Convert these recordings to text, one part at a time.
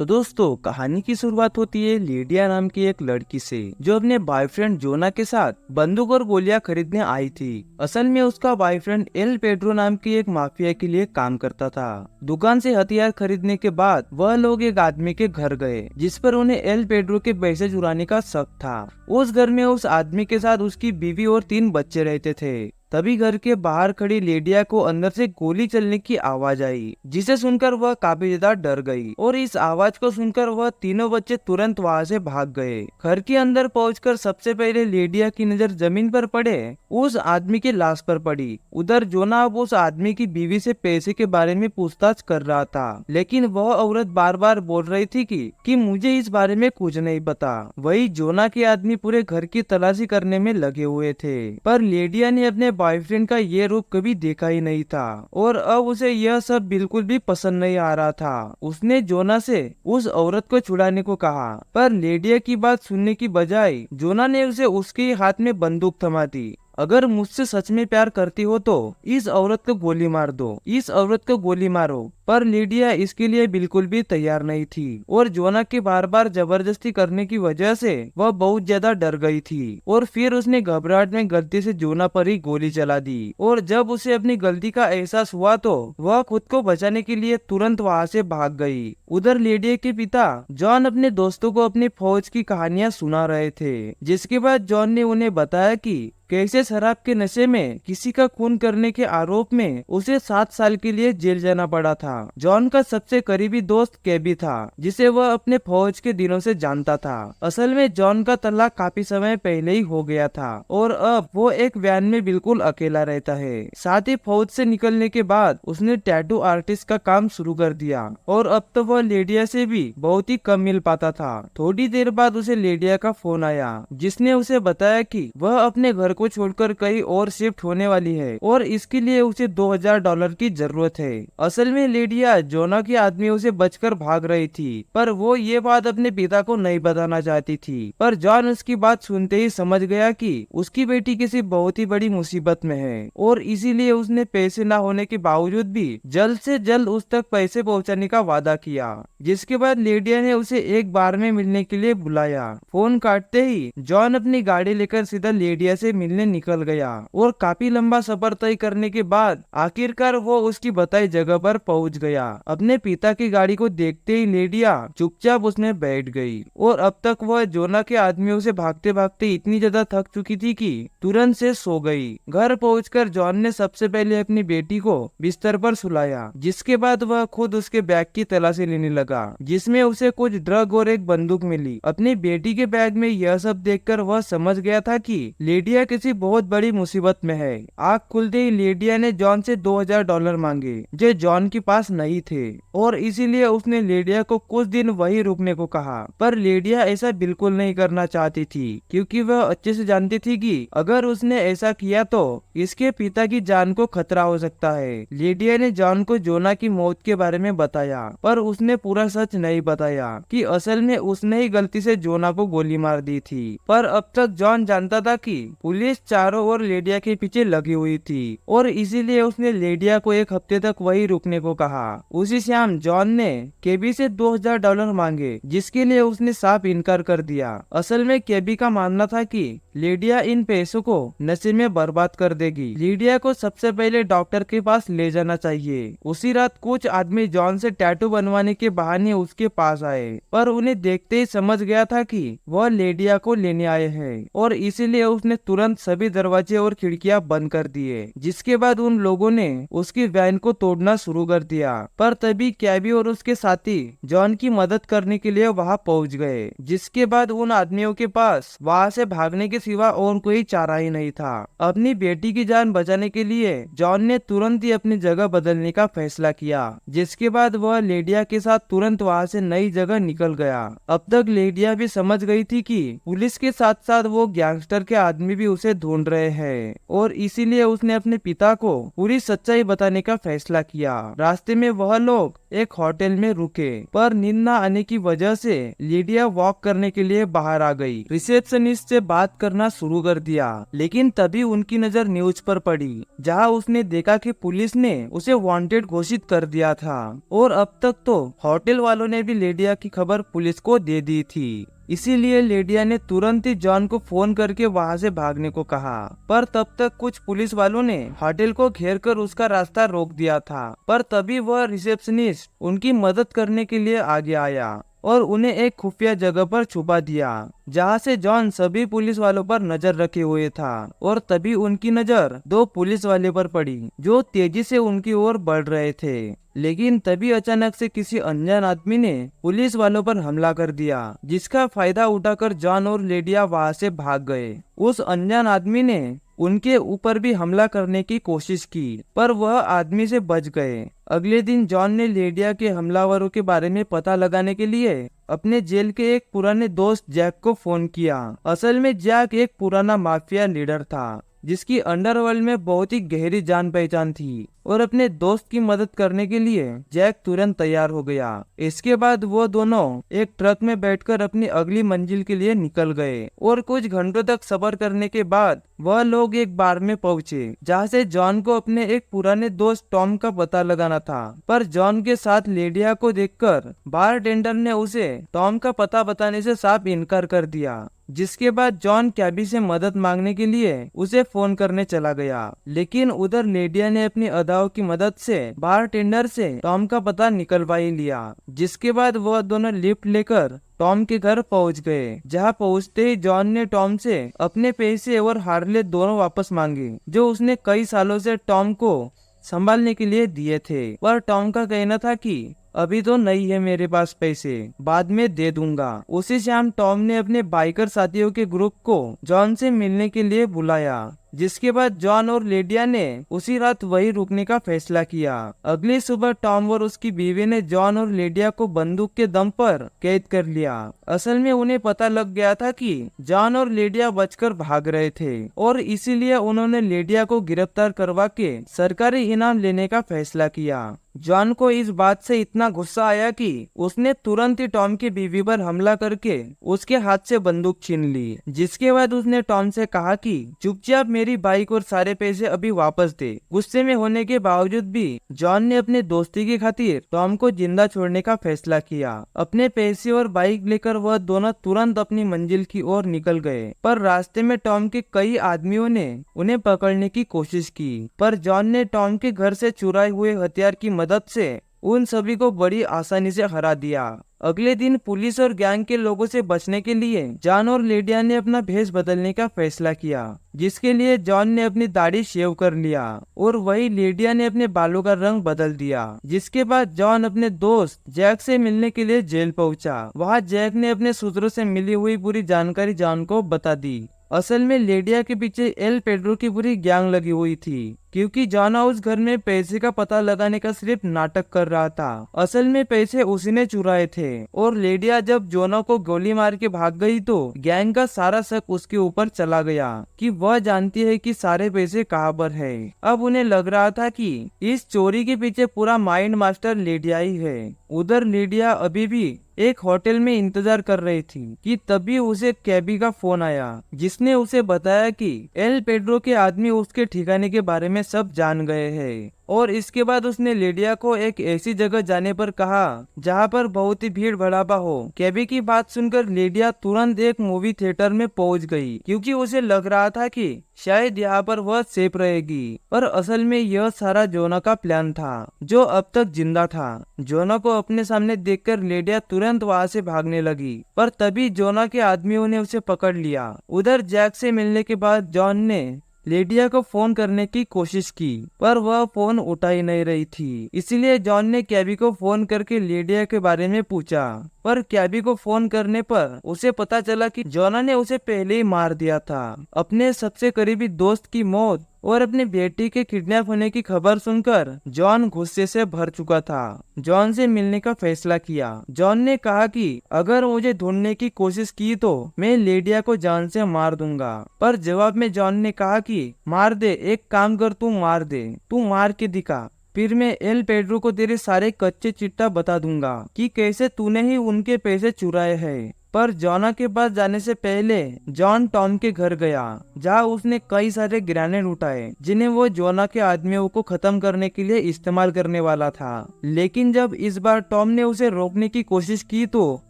तो दोस्तों, कहानी की शुरुआत होती है लीडिया नाम की एक लड़की से, जो अपने बॉयफ्रेंड जोना के साथ बंदूक और गोलियां खरीदने आई थी। असल में उसका बॉयफ्रेंड एल पेड्रो नाम की एक माफिया के लिए काम करता था। दुकान से हथियार खरीदने के बाद वह लोग एक आदमी के घर गए, जिस पर उन्हें एल पेड्रो के पैसे चुराने का शक था। उस घर में उस आदमी के साथ उसकी बीवी और 3 बच्चे रहते थे। तभी घर के बाहर खड़ी लेडिया को अंदर से गोली चलने की आवाज आई, जिसे सुनकर वह काफी ज्यादा डर गई और इस आवाज को सुनकर वह तीनों बच्चे तुरंत वहां से भाग गए। घर के अंदर पहुंचकर सबसे पहले लेडिया की नजर जमीन पर पड़े उस आदमी की लाश पर पड़ी। उधर जोना अब उस आदमी की बीवी से पैसे के बारे में पूछताछ कर रहा था, लेकिन वह औरत बार बार बोल रही थी कि मुझे इस बारे में कुछ नहीं पता। वही जोना के आदमी पूरे घर की तलाशी करने में लगे हुए थे, पर लेडिया ने अपने बॉयफ्रेंड का ये रूप कभी देखा ही नहीं था और अब उसे यह सब बिल्कुल भी पसंद नहीं आ रहा था। उसने जोना से उस औरत को छुड़ाने को कहा, पर लेडिया की बात सुनने की बजाय जोना ने उसे उसके हाथ में बंदूक थमा दी। अगर मुझसे सच में प्यार करती हो तो इस औरत को गोली मार दो, इस औरत को गोली मारो। पर लीडिया इसके लिए बिल्कुल भी तैयार नहीं थी और जोना के बार बार जबरदस्ती करने की वजह से वह बहुत ज्यादा डर गई थी और फिर उसने घबराहट में गलती से जोना पर ही गोली चला दी। और जब उसे अपनी गलती का एहसास हुआ तो वह खुद को बचाने के लिए तुरंत वहां से भाग गई। उधर लीडिया के पिता जॉन अपने दोस्तों को अपनी फौज की कहानियां सुना रहे थे, जिसके बाद जॉन ने उन्हें बताया कि कैसे शराब के नशे में किसी का खून करने के आरोप में उसे 7 साल के लिए जेल जाना पड़ा था। जॉन का सबसे करीबी दोस्त केबी था, जिसे वह अपने फौज के दिनों से जानता था। असल में जॉन का तलाक काफी समय पहले ही हो गया था और अब वो एक वैन में बिल्कुल अकेला रहता है। साथ ही फौज से निकलने के बाद उसने टैटू आर्टिस्ट का काम शुरू कर दिया और अब तो वह लेडिया से भी बहुत ही कम मिल पाता था। थोड़ी देर बाद उसे लेडिया का फोन आया, जिसने उसे बताया कि वह अपने घर को छोड़कर कहीं और शिफ्ट होने वाली है और इसके लिए उसे $2000 की जरूरत है। असल में लेडिया जोना के आदमियों से बचकर भाग रही थी, पर वो ये बात अपने पिता को नहीं बताना चाहती थी। पर जॉन उसकी बात सुनते ही समझ गया कि उसकी बेटी किसी बहुत ही बड़ी मुसीबत में है और इसीलिए उसने पैसे न होने के बावजूद भी जल्द से जल्द उस तक पैसे पहुंचाने का वादा किया। जिसके बाद लेडिया ने उसे एक बार में मिलने के लिए बुलाया। फोन काटते ही जॉन अपनी गाड़ी लेकर सीधा लेडिया से मिलने निकल गया और काफी लंबा सफर तय करने के बाद आखिरकार वो उसकी बताई जगह पर पहुंच गया। अपने पिता की गाड़ी को देखते ही लेडिया चुपचाप उसमें बैठ गई और अब तक वह जोना के आदमियों से भागते भागते इतनी ज्यादा थक चुकी थी कि तुरंत से सो गई। घर पहुंचकर जॉन ने सबसे पहले अपनी बेटी को बिस्तर पर सुलाया, जिसके बाद वह खुद उसके बैग की तलाशी लेने लगा, जिसमें उसे कुछ ड्रग और एक बंदूक मिली। अपनी बेटी के बैग में यह सब देखकर वह समझ गया था कि लेडिया किसी बहुत बड़ी मुसीबत में है। आँख खुलते ही लेडिया ने जॉन से $2000 मांगे, जो जॉन के पास नहीं थे और इसीलिए उसने लेडिया को कुछ दिन वही रुकने को कहा। पर लेडिया ऐसा बिल्कुल नहीं करना चाहती थी, क्योंकि वह अच्छे से जानती थी कि अगर उसने ऐसा किया तो इसके पिता की जान को खतरा हो सकता है। लेडिया ने जॉन को जोना की मौत के बारे में बताया, पर उसने पूरा सच नहीं बताया कि असल में उसने ही गलती से जोना को गोली मार दी थी। पर अब तक जॉन जानता था कि पुलिस चारों ओर लेडिया के पीछे लगी हुई थी और इसीलिए उसने लेडिया को एक हफ्ते तक वही रुकने को कहा। उसी शाम जॉन ने केबी से $2000 मांगे, जिसके लिए उसने साफ इनकार कर दिया। असल में केबी का मानना था कि लेडिया इन पैसों को नशे में बर्बाद कर देगी। लेडिया को सबसे पहले डॉक्टर के पास ले जाना चाहिए। उसी रात कुछ आदमी जॉन से टैटू बनवाने के बहाने उसके पास आए, पर उन्हें देखते ही समझ गया था कि वह लेडिया को लेने आए हैं और इसीलिए उसने तुरंत सभी दरवाजे और खिड़कियां बंद कर दिए। जिसके बाद उन लोगों ने उसकी वैन को तोड़ना शुरू कर दिया, पर तभी कैबी और उसके साथी जॉन की मदद करने के लिए वहां पहुंच गए। जिसके बाद उन आदमियों के पास वहां से भागने के सिवा और कोई चारा ही नहीं था। अपनी बेटी की जान बचाने के लिए जॉन ने तुरंत ही अपनी जगह बदलने का फैसला किया, जिसके बाद वह लेडिया के साथ तुरंत वहां से नई जगह निकल गया। अब तक लेडिया भी समझ गई थी कि पुलिस के साथ साथ वो गैंगस्टर के आदमी भी उसे ढूंढ रहे हैं और इसीलिए उसने अपने पिता को पूरी सच्चाई बताने का फैसला किया। रास्ते में वह लोग एक होटल में रुके, पर नींद न आने की वजह से लीडिया वॉक करने के लिए बाहर आ गई। रिसेप्शनिस्ट से बात करना शुरू कर दिया, लेकिन तभी उनकी नजर न्यूज पर पड़ी, जहां उसने देखा कि पुलिस ने उसे वांटेड घोषित कर दिया था और अब तक तो होटल वालों ने भी लीडिया की खबर पुलिस को दे दी थी। इसीलिए लीडिया ने तुरंत ही जॉन को फोन करके वहां से भागने को कहा, पर तब तक कुछ पुलिस वालों ने होटल को घेरकर उसका रास्ता रोक दिया था। पर तभी वह रिसेप्शनिस्ट उनकी मदद करने के लिए आगे आया और उन्हें एक खुफिया जगह पर छुपा दिया, जहां से जॉन सभी पुलिस वालों पर नजर रखे हुए था। और तभी उनकी नजर दो पुलिस वाले पर पड़ी जो तेजी से उनकी ओर बढ़ रहे थे। लेकिन तभी अचानक से किसी अनजान आदमी ने पुलिस वालों पर हमला कर दिया, जिसका फायदा उठाकर जॉन और लीडिया वहां से भाग गए। उस अनजान आदमी ने उनके ऊपर भी हमला करने की कोशिश की, पर वह आदमी से बच गए। अगले दिन जॉन ने लीडिया के हमलावरों के बारे में पता लगाने के लिए अपने जेल के एक पुराने दोस्त जैक को फोन किया। असल में जैक एक पुराना माफिया लीडर था, जिसकी अंडरवर्ल्ड में बहुत ही गहरी जान पहचान थी, और अपने दोस्त की मदद करने के लिए जैक तुरंत तैयार हो गया। इसके बाद वो दोनों एक ट्रक में बैठकर अपनी अगली मंजिल के लिए निकल गए और कुछ घंटों तक सफर करने के बाद वह लोग एक बार में पहुंचे, जहां से जॉन को अपने एक पुराने दोस्त टॉम का पता लगाना था। पर जॉन के साथ लीडिया को देखकर बार टेंडर ने उसे टॉम का पता बताने से साफ इनकार कर दिया, जिसके बाद जॉन कैबी से मदद मांगने के लिए उसे फोन करने चला गया। लेकिन उधर लीडिया ने अपनी अदाओं की मदद से बार टेंडर से टॉम का पता निकलवा ही लिया, जिसके बाद वह दोनों लिफ्ट लेकर टॉम के घर पहुंच गए। जहां पहुंचते ही जॉन ने टॉम से अपने पैसे और हार्ले दोनों वापस मांगे, जो उसने कई सालों से टॉम को संभालने के लिए दिए थे। पर टॉम का कहना था कि अभी तो नहीं है मेरे पास पैसे, बाद में दे दूंगा। उसी शाम टॉम ने अपने बाइकर साथियों के ग्रुप को जॉन से मिलने के लिए बुलाया, जिसके बाद जॉन और लीडिया ने उसी रात वही रुकने का फैसला किया। अगली सुबह टॉम और उसकी बीवी ने जॉन और लीडिया को बंदूक के दम पर कैद कर लिया। असल में उन्हें पता लग गया था कि जॉन और लीडिया बचकर भाग रहे थे, और इसीलिए उन्होंने लीडिया को गिरफ्तार करवा के सरकारी इनाम लेने का फैसला किया। जॉन को इस बात से इतना गुस्सा आया कि उसने तुरंत ही टॉम की बीवी पर हमला करके उसके हाथ से बंदूक छीन ली, जिसके बाद उसने टॉम से कहा कि चुपचाप मेरी बाइक और सारे पैसे अभी वापस दे। गुस्से में होने के बावजूद भी जॉन ने अपने दोस्ती की खातिर टॉम को जिंदा छोड़ने का फैसला किया। अपने पैसे और बाइक लेकर वह दोनों तुरंत अपनी मंजिल की ओर निकल गए, पर रास्ते में टॉम के कई आदमियों ने उन्हें पकड़ने की कोशिश की, पर जॉन ने टॉम के घर से चुराए हुए हथियार की मदद से उन सभी को बड़ी आसानी से हरा दिया। अगले दिन पुलिस और गैंग के लोगों से बचने के लिए जॉन और लीडिया ने अपना भेष बदलने का फैसला किया, जिसके लिए जॉन ने अपनी दाढ़ी शेव कर लिया और वही लीडिया ने अपने बालों का रंग बदल दिया। जिसके बाद जॉन अपने दोस्त जैक से मिलने के लिए जेल पहुंचा। वहां जैक ने अपने सूत्रों से मिली हुई पूरी जानकारी जॉन को बता दी। असल में लीडिया के पीछे एल पेड्रो की पूरी गैंग लगी हुई थी, क्योंकि जॉना उस घर में पैसे का पता लगाने का सिर्फ नाटक कर रहा था। असल में पैसे उसी ने चुराए थे, और लीडिया जब जोना को गोली मार के भाग गई तो गैंग का सारा शक उसके ऊपर चला गया कि वह जानती है कि सारे पैसे कहाँ पर है। अब उन्हें लग रहा था कि इस चोरी के पीछे पूरा माइंड मास्टर लीडिया ही है। उधर लीडिया अभी भी एक होटल में इंतजार कर रही थी कि तभी उसे कैबी का फोन आया, जिसने उसे बताया कि एल पेड्रो के आदमी उसके ठिकाने के बारे में सब जान गए हैं। और इसके बाद उसने लीडिया को एक ऐसी जगह जाने पर कहा जहां पर बहुत ही भीड़ भड़ाका हो। कैबी की बात सुनकर लीडिया तुरंत एक मूवी थिएटर में पहुंच गई, क्योंकि उसे लग रहा था कि शायद यहाँ पर वह सेफ रहेगी। पर असल में यह सारा जोना का प्लान था, जो अब तक जिंदा था। जोना को अपने सामने देखकर लीडिया तुरंत वहाँ से भागने लगी, पर तभी जोना के आदमियों ने उसे पकड़ लिया। उधर जैक से मिलने के बाद जॉन ने लीडिया को फोन करने की कोशिश की, पर वह फोन उठा ही नहीं रही थी। इसलिए जॉन ने कैबी को फोन करके लीडिया के बारे में पूछा, पर कैबी को फोन करने पर उसे पता चला कि जोना ने उसे पहले ही मार दिया था। अपने सबसे करीबी दोस्त की मौत और अपनी बेटी के किडनैप होने की खबर सुनकर जॉन गुस्से से भर चुका था। जॉन से मिलने का फैसला किया। जॉन ने कहा कि अगर मुझे ढूंढने की कोशिश की तो मैं लिडिया को जान से मार दूंगा। पर जवाब में जॉन ने कहा कि मार दे, एक काम कर, तू मार दे, तू मार के दिखा, फिर मैं एल पेड्रो को तेरे सारे कच्चे चिट्ठा बता दूंगा कि कैसे तूने ही उनके पैसे चुराए हैं। पर जॉना के पास जाने से पहले जॉन टॉम के घर गया, जहाँ उसने कई सारे ग्रेनेड उठाए जिन्हें वो जोना के आदमियों को खत्म करने के लिए इस्तेमाल करने वाला था। लेकिन जब इस बार टॉम ने उसे रोकने की कोशिश की तो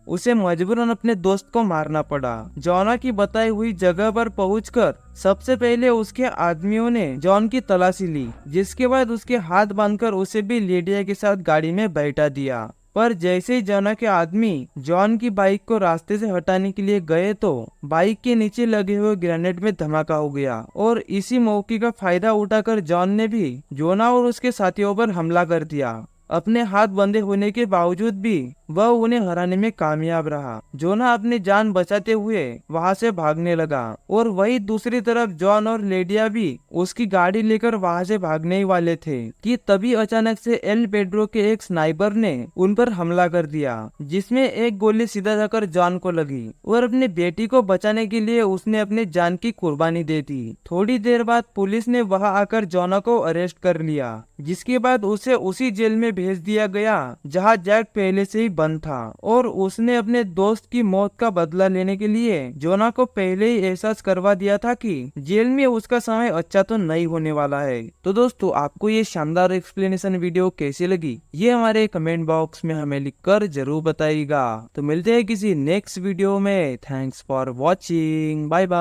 उसे मजबूरन अपने दोस्त को मारना पड़ा। जोना की बताई हुई जगह पर पहुंचकर सबसे पहले उसके आदमियों ने जॉन की तलाशी ली, जिसके बाद उसके हाथ बांधकर उसे भी लिडिया के साथ गाड़ी में बैठा दिया। पर जैसे ही जोना के आदमी जॉन की बाइक को रास्ते से हटाने के लिए गए तो बाइक के नीचे लगे हुए ग्रेनेड में धमाका हो गया और इसी मौके का फायदा उठाकर जॉन ने भी जोना और उसके साथियों पर हमला कर दिया। अपने हाथ बंधे होने के बावजूद भी वह उन्हें हराने में कामयाब रहा। जोना अपनी जान बचाते हुए वहां से भागने लगा और वही दूसरी तरफ जॉन और लेडिया भी उसकी गाड़ी लेकर वहां से भागने ही वाले थे कि तभी अचानक से एल पेड्रो के एक स्नाइपर ने उन पर हमला कर दिया, जिसमें एक गोली सीधा जाकर जॉन को लगी और अपनी बेटी को बचाने के लिए उसने अपनी जान की कुर्बानी दे दी। थोड़ी देर बाद पुलिस ने वहां आकर जोना को अरेस्ट कर लिया, जिसके बाद उसे उसी जेल में भेज दिया गया जहां जैक पहले से ही बंद था और उसने अपने दोस्त की मौत का बदला लेने के लिए जोना को पहले ही एहसास करवा दिया था कि जेल में उसका समय अच्छा तो नहीं होने वाला है। तो दोस्तों, आपको ये शानदार एक्सप्लेनेशन वीडियो कैसी लगी ये हमारे कमेंट बॉक्स में हमें लिखकर जरूर बताइएगा। तो मिलते हैं किसी नेक्स्ट वीडियो में। Thanks for watching, bye bye.